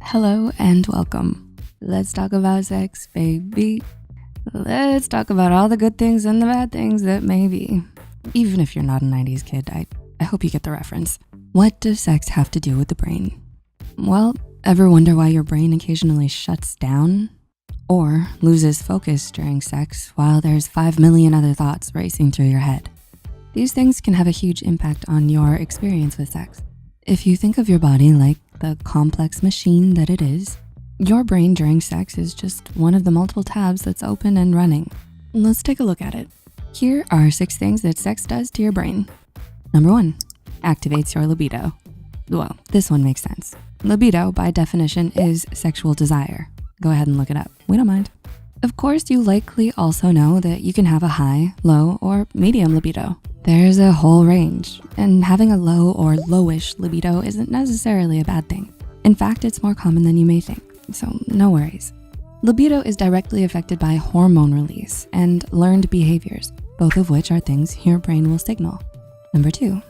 Hello and welcome. Let's talk about sex, baby. Let's talk about all the good things and the bad things that may be. Even if you're not a 90s kid, I hope you get the reference. What does sex have to do with the brain? Well, ever wonder why your brain occasionally shuts down or loses focus during sex while there's 5 million other thoughts racing through your head? These things can have a huge impact on your experience with sex. If you think of your body like the complex machine that it is, your brain during sex is just one of the multiple tabs that's open and running. Let's take a look at it. Here are 6 things that sex does to your brain. Number 1, activates your libido. Well, this one makes sense. Libido, by definition, is sexual desire. Go ahead and look it up. We don't mind. Of course, you likely also know that you can have a high, low, or medium libido. There's a whole range, and having a low or lowish libido isn't necessarily a bad thing. In fact, it's more common than you may think, so no worries. Libido is directly affected by hormone release and learned behaviors, both of which are things your brain will signal. Number 2,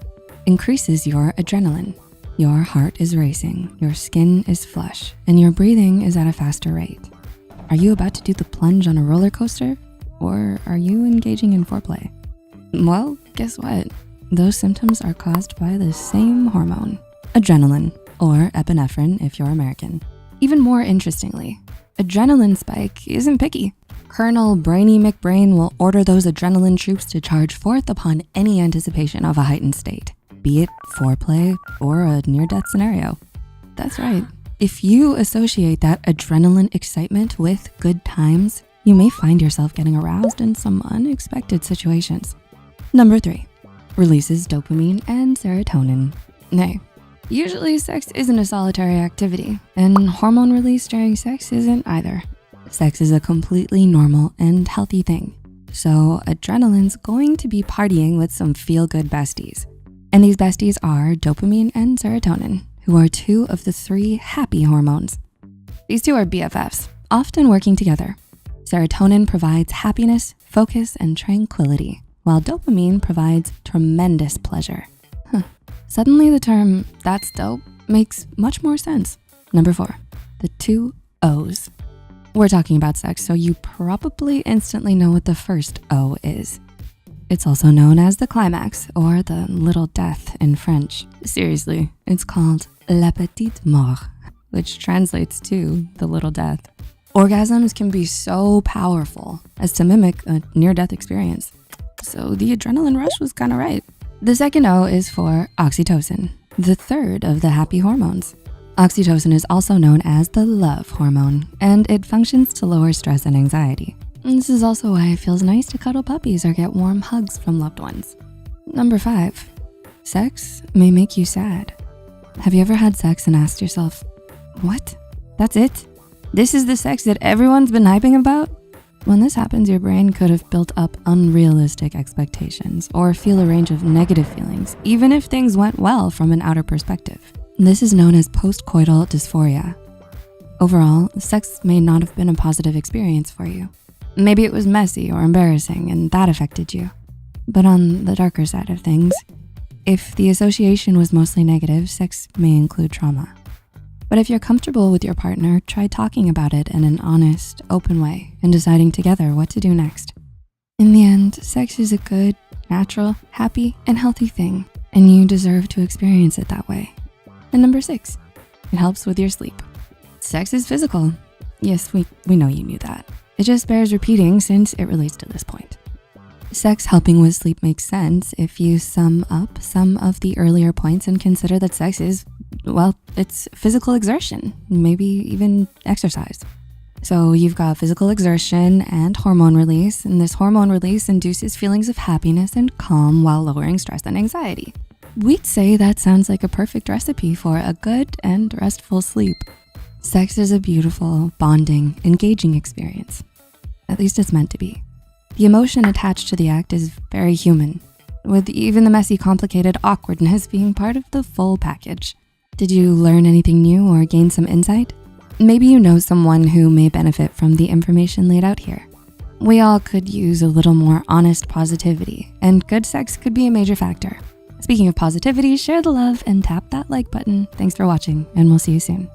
increases your adrenaline. Your heart is racing, your skin is flush, and your breathing is at a faster rate. Are you about to do the plunge on a roller coaster? Or are you engaging in foreplay? Well, guess what? Those symptoms are caused by the same hormone, adrenaline, or epinephrine if you're American. Even more interestingly, adrenaline spike isn't picky. Colonel Brainy McBrain will order those adrenaline troops to charge forth upon any anticipation of a heightened state, be it foreplay or a near-death scenario. That's right. If you associate that adrenaline excitement with good times, you may find yourself getting aroused in some unexpected situations. Number 3, releases dopamine and serotonin. Nay, usually sex isn't a solitary activity, and hormone release during sex isn't either. Sex is a completely normal and healthy thing. So adrenaline's going to be partying with some feel-good besties. And these besties are dopamine and serotonin, who are 2 of the 3 happy hormones. These 2 are BFFs, often working together. Serotonin provides happiness, focus, and tranquility, while dopamine provides tremendous pleasure. Suddenly the term, "that's dope," makes much more sense. Number 4, the 2 O's. We're talking about sex, so you probably instantly know what the first O is. It's also known as the climax, or the little death in French. Seriously, it's called la petite mort, which translates to the little death. Orgasms can be so powerful as to mimic a near-death experience. So the adrenaline rush was kind of right. The second O is for oxytocin, the 3rd of the happy hormones. Oxytocin is also known as the love hormone, and it functions to lower stress and anxiety. This is also why it feels nice to cuddle puppies or get warm hugs from loved ones. Number 5, sex may make you sad. Have you ever had sex and asked yourself, what? That's it? This is the sex that everyone's been hyping about? When this happens, your brain could have built up unrealistic expectations or feel a range of negative feelings, even if things went well from an outer perspective. This is known as postcoital dysphoria. Overall, sex may not have been a positive experience for you. Maybe it was messy or embarrassing and that affected you. But on the darker side of things, if the association was mostly negative, sex may include trauma. But if you're comfortable with your partner, try talking about it in an honest, open way and deciding together what to do next. In the end, sex is a good, natural, happy, and healthy thing, and you deserve to experience it that way. And number 6, it helps with your sleep. Sex is physical. Yes, we know you knew that. It just bears repeating since it relates to this point. Sex helping with sleep makes sense if you sum up some of the earlier points and consider that sex is, well, it's physical exertion, maybe even exercise. So you've got physical exertion and hormone release, and this hormone release induces feelings of happiness and calm while lowering stress and anxiety. We'd say that sounds like a perfect recipe for a good and restful sleep. Sex is a beautiful, bonding, engaging experience. At least it's meant to be. The emotion attached to the act is very human, with even the messy, complicated awkwardness being part of the full package. Did you learn anything new or gain some insight? Maybe you know someone who may benefit from the information laid out here. We all could use a little more honest positivity, and good sex could be a major factor. Speaking of positivity, share the love and tap that like button. Thanks for watching, and we'll see you soon.